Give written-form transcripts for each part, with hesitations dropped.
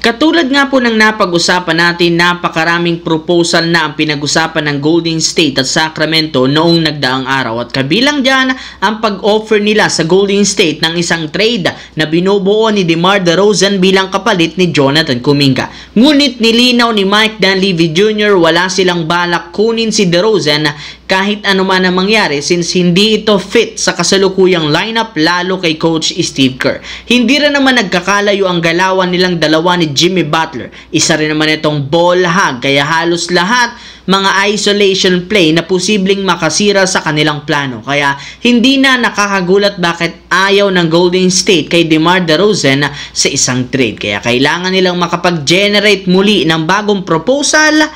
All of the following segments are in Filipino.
Katulad nga po ng napag-usapan natin, napakaraming proposal na ang pinag-usapan ng Golden State at Sacramento noong nagdaang araw, at kabilang dyan ang pag-offer nila sa Golden State ng isang trade na binubuo ni DeMar DeRozan bilang kapalit ni Jonathan Kuminga. Ngunit nilinaw ni Mike Dunleavy Jr. wala silang balak kunin si DeRozan kahit ano man ang mangyari, since hindi ito fit sa kasalukuyang lineup, lalo kay Coach Steve Kerr. Hindi rin naman nagkakalayo ang galawan nilang dalawa ni Jimmy Butler. Isa rin naman itong ball hog, kaya halos lahat mga isolation play na posibleng makasira sa kanilang plano. Kaya hindi na nakakagulat bakit ayaw ng Golden State kay DeMar DeRozan sa isang trade. Kaya kailangan nilang makapag-generate muli ng bagong proposal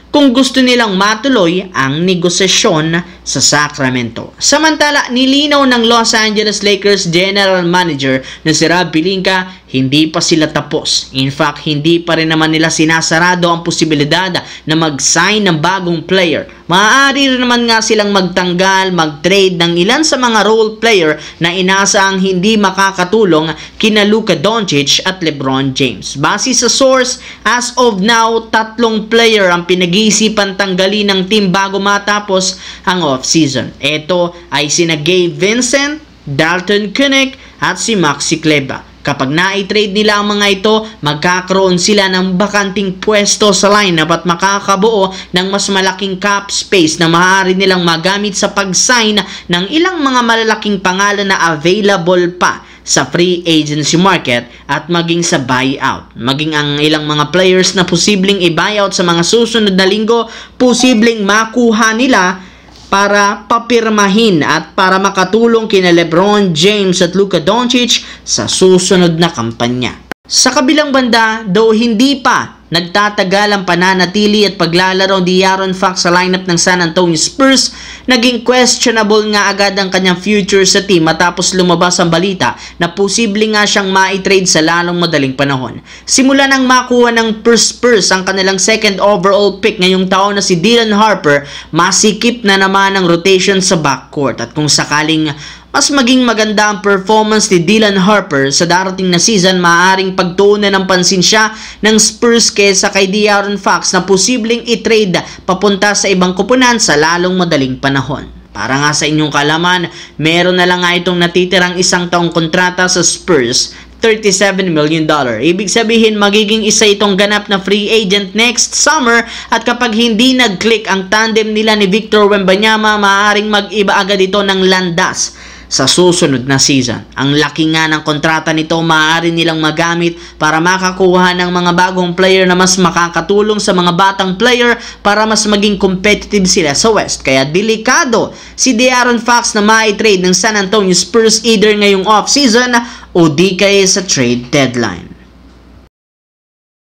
kung gusto nilang matuloy ang negosasyon sa Sacramento. Samantala, nilinaw ng Los Angeles Lakers General Manager na si Rob Pelinka, hindi pa sila tapos. In fact, hindi pa rin naman nila sinasarado ang posibilidad na mag-sign ng bagong player. Maaari rin naman nga silang magtanggal, mag-trade ng ilan sa mga role player na inaasahang hindi makakatulong kina Luka Doncic at LeBron James. Base sa source, as of now, 3 player ang pinag-iisipan tanggalin ng team bago matapos ang off-season. Ito ay sina Gabe Vincent, Dalton Keunig at si Maxi Kleber. Kapag na-trade nila ang mga ito, magkakaroon sila ng bakanting pwesto sa lineup at makakabuo ng mas malaking cap space na maaari nilang magamit sa pag-sign ng ilang mga malalaking pangalan na available pa sa free agency market at maging sa buyout. Maging ang ilang mga players na posibleng i-buyout sa mga susunod na linggo, posibleng makuha nila para papirmahin at para makatulong kina LeBron James at Luka Doncic sa susunod na kampanya. Sa kabilang banda, though hindi pa nagtatagal ang pananatili at paglalaro ni De'Aaron Fox sa lineup ng San Antonio Spurs, naging questionable nga agad ang kanyang future sa team matapos lumabas ang balita na posible nga siyang ma-trade sa lalong madaling panahon. Simula nang makuha ng Spurs ang kanilang second overall pick ngayong taon na si Dylan Harper, masikip na naman ang rotation sa backcourt, at kung sakaling mas maging maganda ang performance ni Dylan Harper sa darating na season, maaaring pagtuunan ng pansin siya ng Spurs kesa kay De'Aaron Fox na posibleng i-trade papunta sa ibang koponan sa lalong madaling panahon. Para nga sa inyong kalaman, meron na lang nga itong natitirang isang taong kontrata sa Spurs, $37 million. Ibig sabihin, magiging isa itong ganap na free agent next summer, at kapag hindi nag-click ang tandem nila ni Victor Wembanyama, maaaring mag-iba agad ito ng landas sa susunod na season. Ang laki nga ng kontrata nito, maaari nilang magamit para makakuha ng mga bagong player na mas makakatulong sa mga batang player para mas maging competitive sila sa West. Kaya delikado si De'Aaron Fox na ma-trade ng San Antonio Spurs either ngayong off-season o di kaya sa trade deadline.